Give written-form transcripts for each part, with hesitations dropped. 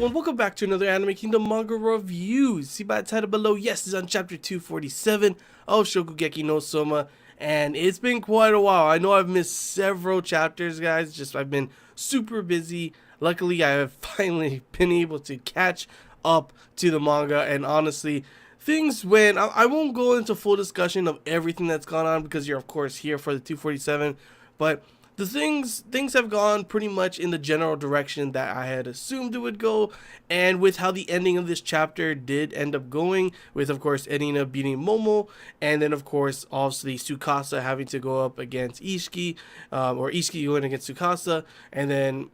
everyone, welcome back to another Anime Kingdom manga review. See by the title below, yes, it's on chapter 247 of Shokugeki no Soma, and it's been quite a while. I know I've missed several chapters, guys, just I've been super busy. Luckily, I have finally been able to catch up to the manga, and honestly, things went, I won't go into full discussion of everything that's gone on because you're of course here for the 247, but the things have gone pretty much in the general direction that I had assumed it would go, and with how the ending of this chapter did end up going, with of course Erina beating Momo, and then of course obviously Tsukasa having to go up against Ishiki, or Ishiki going against Tsukasa, and then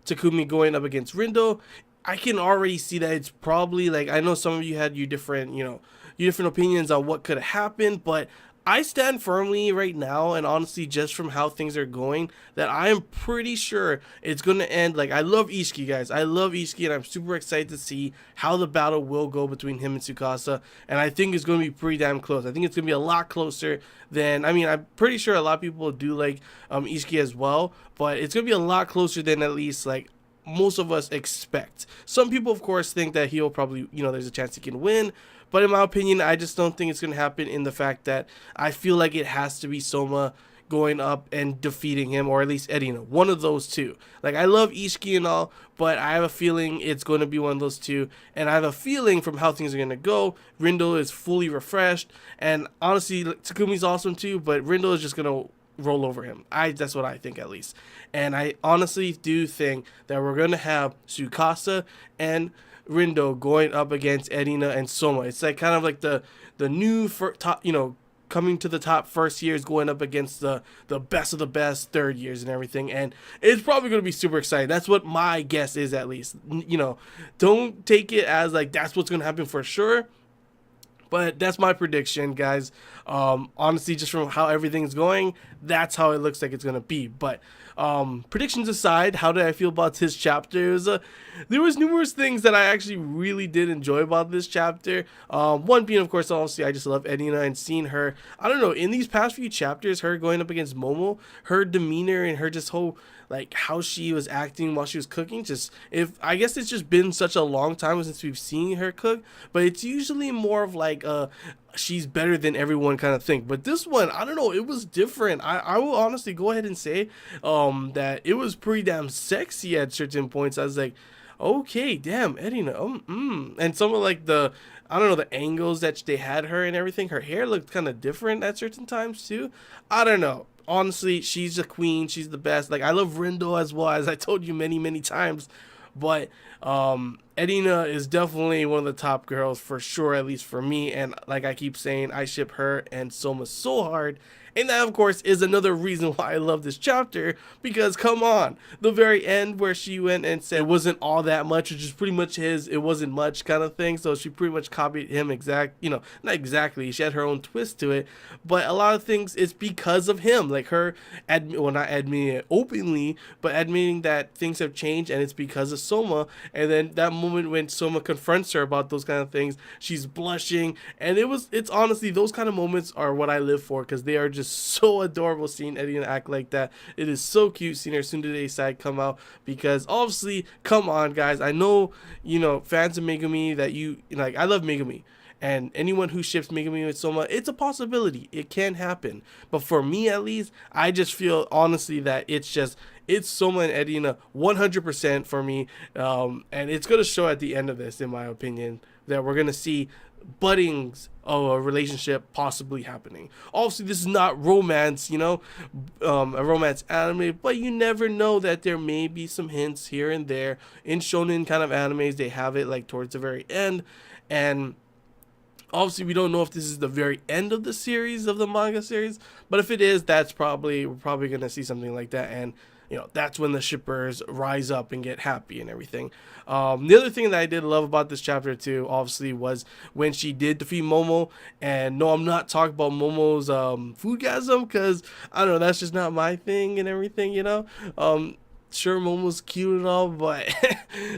Takumi going up against Rindo. I can already see that it's probably, like, I know some of you had your different, your different opinions on what could have happened, but I stand firmly right now, and honestly, just from how things are going, that I am pretty sure it's going to end. Like, I love Ishiki, guys. I love Ishiki, and I'm super excited to see how the battle will go between him and Tsukasa, and I think it's going to be pretty damn close. I think it's going to be a lot closer than, I mean, I'm pretty sure a lot of people do like Ishiki as well, but it's going to be a lot closer than at least, like, most of us expect. Some people, of course, think that he'll probably, there's a chance he can win. But in my opinion, I just don't think it's going to happen, in the fact that I feel like it has to be Soma going up and defeating him, or at least Erina. One of those two. Like, I love Ishiki and all, but I have a feeling it's going to be one of those two. And I have a feeling from how things are going to go, Rindo is fully refreshed. And honestly, Takumi's awesome too, but Rindo is just going to roll over him. That's what I think, at least. And I honestly do think that we're going to have Tsukasa and Rindo going up against Erina and Soma. It's like kind of like the new top, coming to the top first years going up against the best of the best third years and everything. And it's probably going to be super exciting. That's what my guess is, at least. Don't take it as like that's what's going to happen for sure, but that's my prediction, guys. Honestly, just from how everything's going, that's how it looks like it's going to be. But predictions aside, how did I feel about this chapter? There was numerous things that I actually really did enjoy about this chapter. One being, of course, obviously, I just love Erina, and seeing her, I don't know, in these past few chapters, her going up against Momo, her demeanor and her just whole, like, how she was acting while she was cooking, I guess it's just been such a long time since we've seen her cook, but it's usually more of like she's better than everyone kind of thing. But this one, I don't know, it was different. I will honestly go ahead and say that it was pretty damn sexy at certain points. I was like, okay, damn, Erina, and some of like the, I don't know, the angles that they had her and everything, her hair looked kind of different at certain times too. I don't know. Honestly, she's a queen. She's the best. Like, I love Rindo as well, as I told you many, many times. But Erina is definitely one of the top girls for sure, at least for me. And like I keep saying, I ship her and Soma so hard. And that, of course, is another reason why I love this chapter, because come on, the very end where she went and said it wasn't all that much, which is pretty much his it wasn't much kind of thing. So she pretty much copied him not exactly, she had her own twist to it, but a lot of things it's because of him, like her not admitting it openly, but admitting that things have changed and it's because of Soma. And then that moment when Soma confronts her about those kind of things, she's blushing, and it's honestly, those kind of moments are what I live for, because they are just so adorable, seeing Erina act like that. It is so cute seeing her tsundere side come out, because obviously, come on, guys, I know, fans of Megumi, that I love Megumi, and anyone who ships Megumi with Soma, it's a possibility, it can happen. But for me, at least, I just feel honestly that it's Soma and Erina 100% for me, and it's going to show at the end of this, in my opinion, that we're going to see buddings of a relationship possibly happening. Obviously, this is not romance, a romance anime, but you never know that there may be some hints here and there. In shonen kind of animes, they have it like towards the very end, and obviously we don't know if this is the very end of the series, of the manga series, but if it is, we're probably going to see something like that, and that's when the shippers rise up and get happy and everything. The other thing that I did love about this chapter too, obviously, was when she did defeat Momo. And no, I'm not talking about Momo's foodgasm, because I don't know, that's just not my thing and everything. sure, Momo's cute and all, but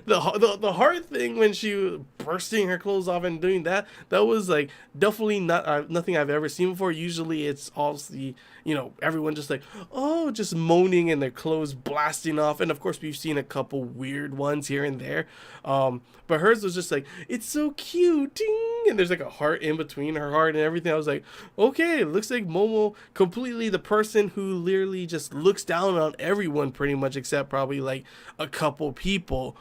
the hard thing when she was bursting her clothes off and doing that, that was like definitely not nothing I've ever seen before. Usually it's all the, you know, everyone just like, oh, just moaning and their clothes blasting off, and of course we've seen a couple weird ones here and there, but hers was just like, it's so cute, ding, and there's like a heart in between her heart and everything. I was like, okay, it looks like Momo, completely the person who literally just looks down on everyone pretty much, except probably like a couple people,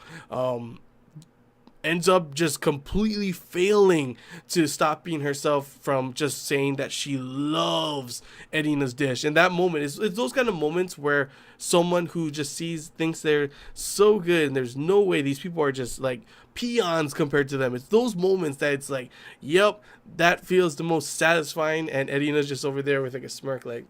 ends up just completely failing to stopping herself from just saying that she loves Edina's dish. And that moment is, it's those kind of moments where someone who just sees, thinks they're so good and there's no way these people are just like peons compared to them. It's those moments that it's like, yep, that feels the most satisfying. And Edina's just over there with like a smirk, like,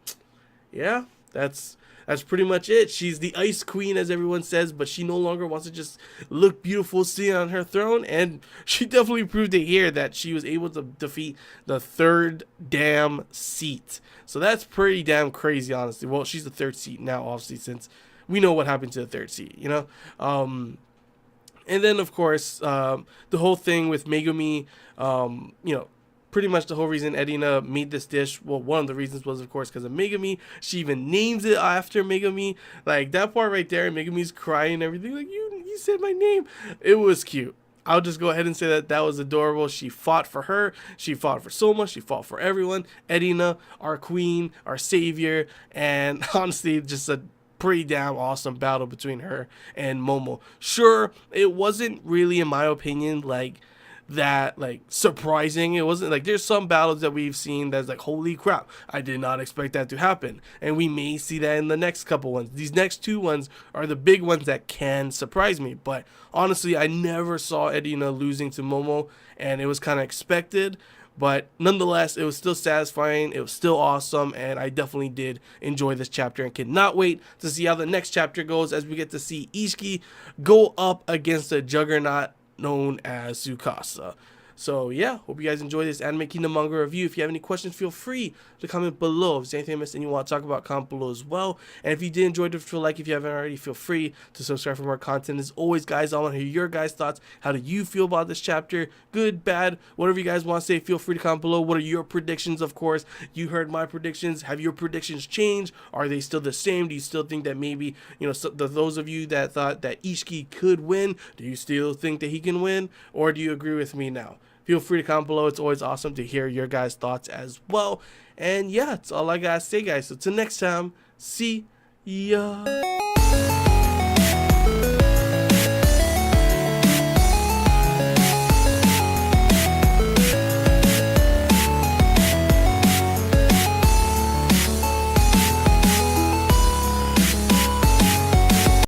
yeah, that's pretty much it. She's the ice queen, as everyone says, but she no longer wants to just look beautiful sitting on her throne. And she definitely proved it here that she was able to defeat the third damn seat. So that's pretty damn crazy, honestly. Well, she's the third seat now, obviously, since we know what happened to the third seat, you know? And then, of course, the whole thing with Megumi, you know, pretty much the whole reason Edina made this dish, well, one of the reasons was, of course, because of Megumi. She even names it after Megumi. Like, that part right there, Megumi's crying and everything. Like, you said my name. It was cute. I'll just go ahead and say that that was adorable. She fought for her. She fought for Soma. She fought for everyone. Edina, our queen, our savior. And honestly, just a pretty damn awesome battle between her and Momo. Sure, it wasn't really, in my opinion, like that like surprising. It wasn't like, there's some battles that we've seen that's like, holy crap, I did not expect that to happen, and we may see that in the next couple ones. These next two ones are the big ones that can surprise me, but honestly, I never saw Edina losing to Momo, and it was kind of expected. But nonetheless, it was still satisfying, it was still awesome, and I definitely did enjoy this chapter and cannot wait to see how the next chapter goes, as we get to see Ishiki go up against a juggernaut known as Tsukasa. So yeah, hope you guys enjoy this Anime Kingdom manga review. If you have any questions, feel free to comment below. If there's anything I missed and you want to talk about, comment below as well. And if you did enjoy it, feel like, if you haven't already, feel free to subscribe for more content. As always, guys, I want to hear your guys' thoughts. How do you feel about this chapter? Good, bad, whatever you guys want to say, feel free to comment below. What are your predictions? Of course, you heard my predictions. Have your predictions changed? Are they still the same? Do you still think that maybe, you know, those of you that thought that Ishiki could win, do you still think that he can win? Or do you agree with me now? Feel free to comment below. It's always awesome to hear your guys' thoughts as well. And yeah, that's all I gotta say, guys. So till next time, see ya.